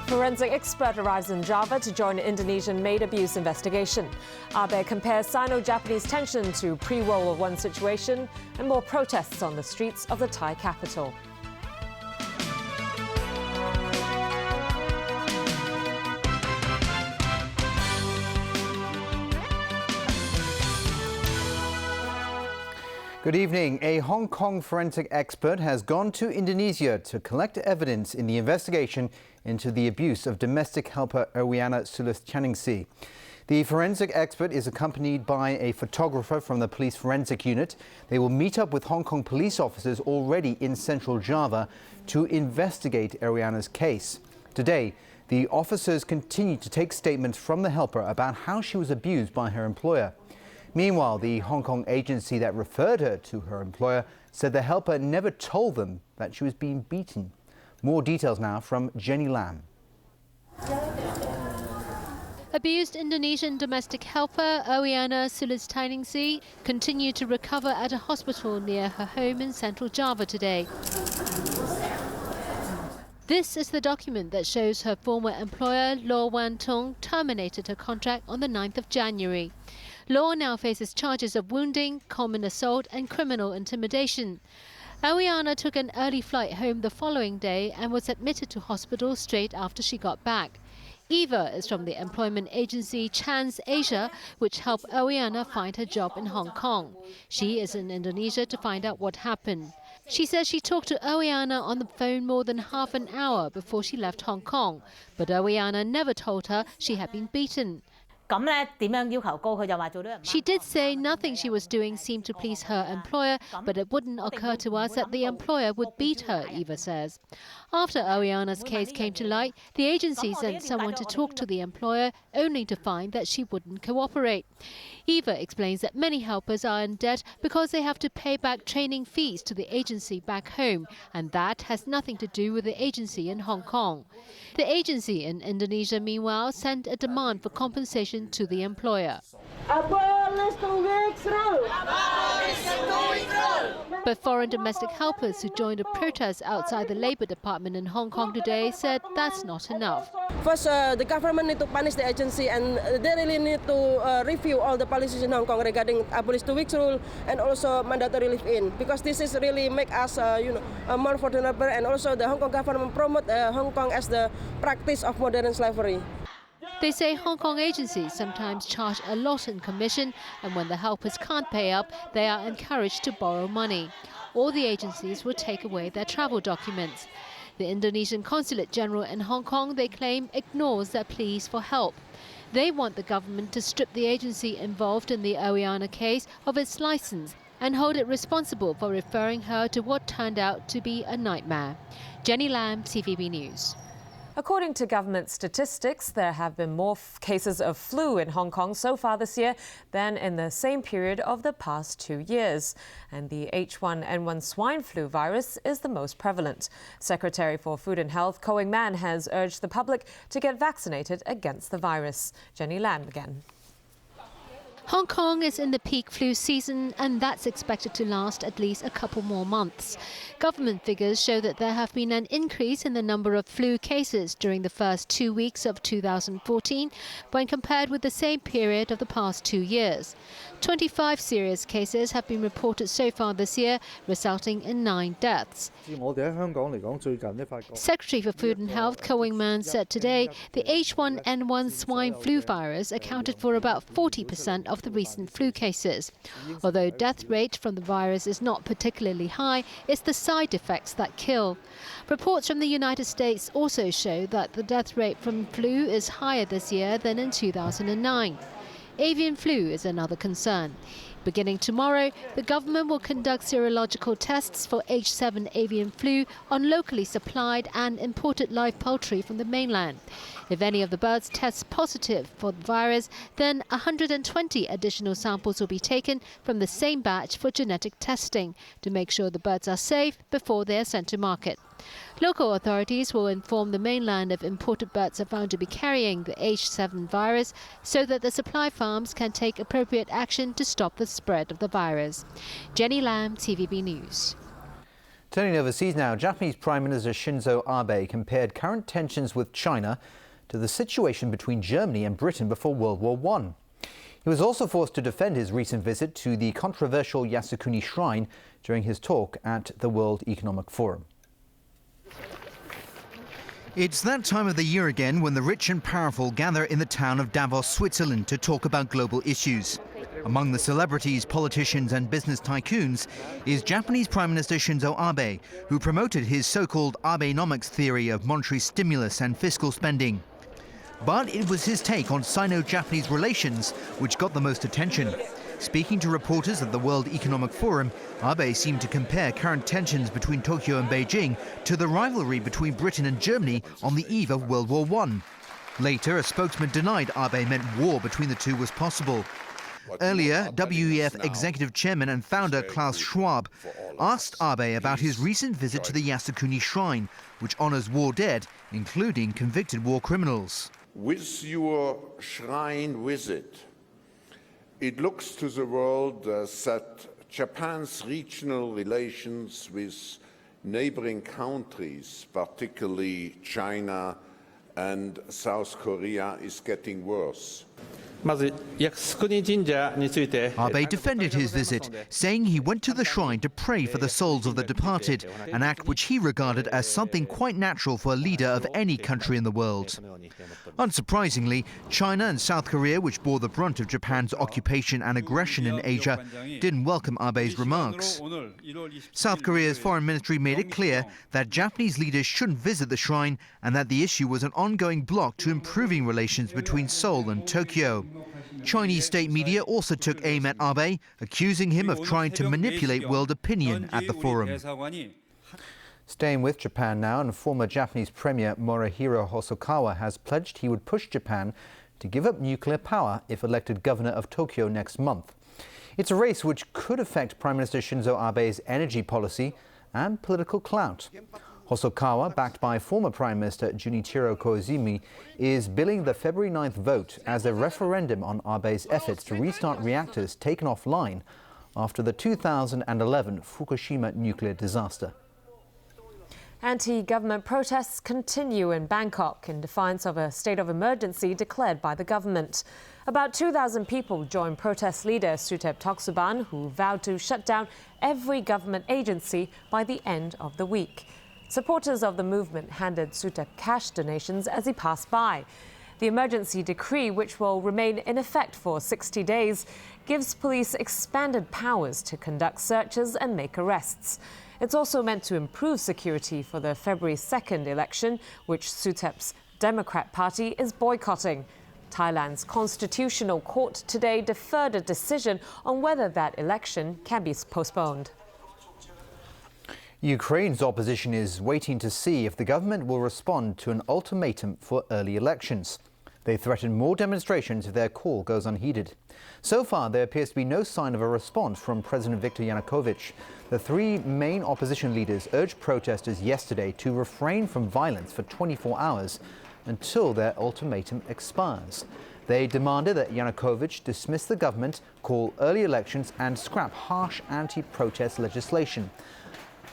Forensic expert arrives in Java to join Indonesian maid abuse investigation. Abe compares Sino-Japanese tension to pre-World War I situation and more protests on the streets of the Thai capital. Good evening. A Hong Kong forensic expert has gone to Indonesia to collect evidence in the investigation into the abuse of domestic helper Erwiana Sulisthaningsih. The forensic expert is accompanied by a photographer from the police forensic unit. They will meet up with Hong Kong police officers already in central Java to investigate Erwiana's case. Today, the officers continue to take statements from the helper about how she was abused by her employer. Meanwhile, the Hong Kong agency that referred her to her employer said the helper never told them that she was being beaten. More details now from Jenny Lam. Abused Indonesian domestic helper Erwiana Sulisthaningsih continued to recover at a hospital near her home in central Java today. This is the document that shows her former employer, Law Wan Tung, terminated her contract on the 9th of January. Law now faces charges of wounding, common assault and criminal intimidation. Erwiana took an early flight home the following day and was admitted to hospital straight after she got back. Eva is from the employment agency Chance Asia, which helped Erwiana find her job in Hong Kong. She is in Indonesia to find out what happened. She says she talked to Erwiana on the phone more than half an hour before she left Hong Kong, but Erwiana never told her she had been beaten. She did say nothing she was doing seemed to please her employer, but it wouldn't occur to us that the employer would beat her, Eva says. After Erwiana's case came to light, the agency sent someone to talk to the employer, only to find that she wouldn't cooperate. Eva explains that many helpers are in debt because they have to pay back training fees to the agency back home, and that has nothing to do with the agency in Hong Kong. The agency in Indonesia, meanwhile, sent a demand for compensation to the employer. But foreign domestic helpers who joined a protest outside the Labour Department in Hong Kong today said that's not enough. First, the government need to punish the agency, and they really need to review all the policies in Hong Kong regarding abolish 2 weeks rule and also mandatory live-in, because this is really make us more vulnerable, and also the Hong Kong government promote Hong Kong as the practice of modern slavery. They say Hong Kong agencies sometimes charge a lot in commission, and when the helpers can't pay up, they are encouraged to borrow money. Or the agencies will take away their travel documents. The Indonesian Consulate General in Hong Kong, they claim, ignores their pleas for help. They want the government to strip the agency involved in the Erwiana case of its license and hold it responsible for referring her to what turned out to be a nightmare. Jenny Lam, TVB News. According to government statistics, there have been more cases of flu in Hong Kong so far this year than in the same period of the past 2 years. And the H1N1 swine flu virus is the most prevalent. Secretary for Food and Health, Koh Wing Man, has urged the public to get vaccinated against the virus. Jenny Lam again. Hong Kong is in the peak flu season, and that's expected to last at least a couple more months. Government figures show that there have been an increase in the number of flu cases during the first 2 weeks of 2014 when compared with the same period of the past 2 years. 25 serious cases have been reported so far this year, resulting in 9 deaths. Secretary for Food and Health, Koh Wing Man, said today the H1N1 swine flu virus accounted for about 40% of the recent flu cases. Although death rate from the virus is not particularly high, it's the side effects that kill. Reports from the United States also show that the death rate from flu is higher this year than in 2009. Avian flu is another concern. Beginning tomorrow, the government will conduct serological tests for H7 avian flu on locally supplied and imported live poultry from the mainland. If any of the birds tests positive for the virus, then 120 additional samples will be taken from the same batch for genetic testing to make sure the birds are safe before they are sent to market. Local authorities will inform the mainland if imported birds are found to be carrying the H7 virus so that the supply farms can take appropriate action to stop the spread of the virus. Jenny Lam, TVB News. Turning overseas now, Japanese Prime Minister Shinzo Abe compared current tensions with China to the situation between Germany and Britain before World War I. He was also forced to defend his recent visit to the controversial Yasukuni Shrine during his talk at the World Economic Forum. It's that time of the year again when the rich and powerful gather in the town of Davos, Switzerland to talk about global issues. Among the celebrities, politicians and business tycoons is Japanese Prime Minister Shinzo Abe, who promoted his so-called Abenomics theory of monetary stimulus and fiscal spending. But it was his take on Sino-Japanese relations which got the most attention. Speaking to reporters at the World Economic Forum, Abe seemed to compare current tensions between Tokyo and Beijing to the rivalry between Britain and Germany on the eve of World War I. Later, a spokesman denied Abe meant war between the two was possible. Earlier, WEF Executive Chairman and founder Klaus Schwab asked Abe about his recent visit to the Yasukuni Shrine, which honors war dead, including convicted war criminals. With your shrine visit, it looks to the world that Japan's regional relations with neighboring countries, particularly China and South Korea, is getting worse. Abe defended his visit, saying he went to the shrine to pray for the souls of the departed, an act which he regarded as something quite natural for a leader of any country in the world. Unsurprisingly, China and South Korea, which bore the brunt of Japan's occupation and aggression in Asia, didn't welcome Abe's remarks. South Korea's foreign ministry made it clear that Japanese leaders shouldn't visit the shrine and that the issue was an ongoing block to improving relations between Seoul and Tokyo. Chinese state media also took aim at Abe, accusing him of trying to manipulate world opinion at the forum. Staying with Japan now, and former Japanese Premier Morihiro Hosokawa has pledged he would push Japan to give up nuclear power if elected governor of Tokyo next month. It's a race which could affect Prime Minister Shinzo Abe's energy policy and political clout. Hosokawa, backed by former Prime Minister Junichiro Koizumi, is billing the February 9th vote as a referendum on Abe's efforts to restart reactors taken offline after the 2011 Fukushima nuclear disaster. Anti-government protests continue in Bangkok in defiance of a state of emergency declared by the government. About 2,000 people joined protest leader Suthep Thaugsuban, who vowed to shut down every government agency by the end of the week. Supporters of the movement handed Suthep cash donations as he passed by. The emergency decree, which will remain in effect for 60 days, gives police expanded powers to conduct searches and make arrests. It's also meant to improve security for the February 2nd election, which Suthep's Democrat Party is boycotting. Thailand's Constitutional Court today deferred a decision on whether that election can be postponed. Ukraine's opposition is waiting to see if the government will respond to an ultimatum for early elections. They threaten more demonstrations if their call goes unheeded. So far, there appears to be no sign of a response from President Viktor Yanukovych. The three main opposition leaders urged protesters yesterday to refrain from violence for 24 hours until their ultimatum expires. They demanded that Yanukovych dismiss the government, call early elections and scrap harsh anti-protest legislation.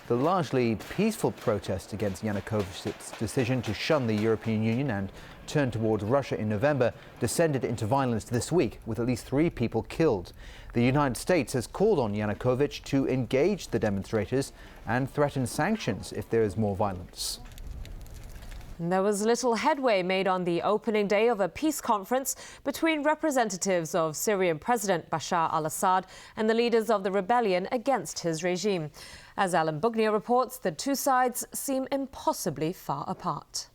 The largely peaceful protest against Yanukovych's decision to shun the European Union and turn towards Russia in November descended into violence this week, with at least 3 people killed. The United States has called on Yanukovych to engage the demonstrators and threaten sanctions if there is more violence. There was little headway made on the opening day of a peace conference between representatives of Syrian President Bashar al-Assad and the leaders of the rebellion against his regime. As Alan Bugnia reports, the two sides seem impossibly far apart.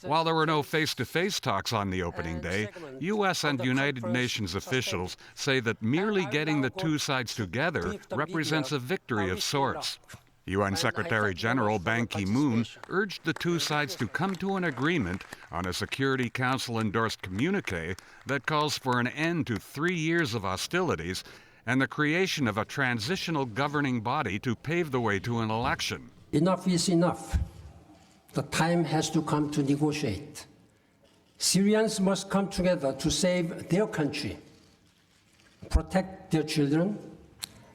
While there were no face-to-face talks on the opening day, U.S. and United Nations officials say that merely getting the two sides together represents a victory of sorts. UN Secretary General Ban Ki-moon urged the two sides to come to an agreement on a Security Council-endorsed communique that calls for an end to 3 years of hostilities and the creation of a transitional governing body to pave the way to an election. Enough is enough. The time has to come to negotiate. Syrians must come together to save their country, protect their children,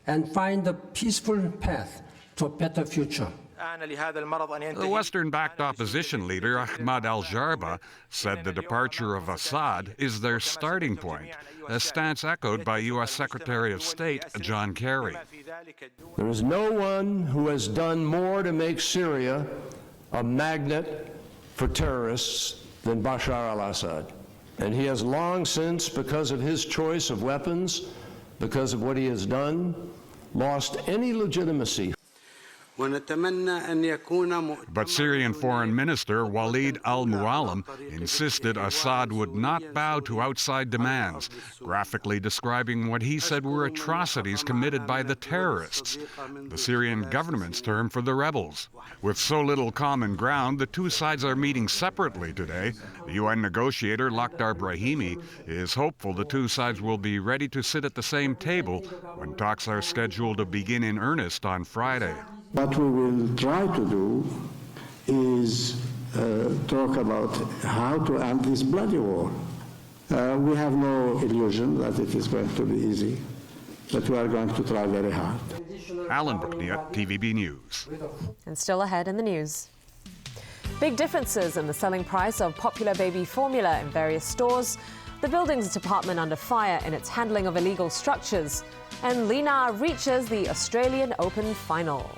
and find a peaceful path to a better future. The Western-backed opposition leader Ahmad al-Jarba said the departure of Assad is their starting point, a stance echoed by U.S. Secretary of State John Kerry. There is no one who has done more to make Syria a magnet for terrorists than Bashar al-Assad. And he has long since, because of his choice of weapons, because of what he has done, lost any legitimacy. But Syrian Foreign Minister Walid al-Muallim insisted Assad would not bow to outside demands, graphically describing what he said were atrocities committed by the terrorists, the Syrian government's term for the rebels. With so little common ground, the two sides are meeting separately today. The UN negotiator Lakhdar Brahimi is hopeful the two sides will be ready to sit at the same table when talks are scheduled to begin in earnest on Friday. What we will try to do is talk about how to end this bloody war. We have no illusion that it is going to be easy, but we are going to try very hard. Alan Brooknia, TVB News. And still ahead in the news. Big differences in the selling price of popular baby formula in various stores. The Buildings Department under fire in its handling of illegal structures. And Lina reaches the Australian Open final.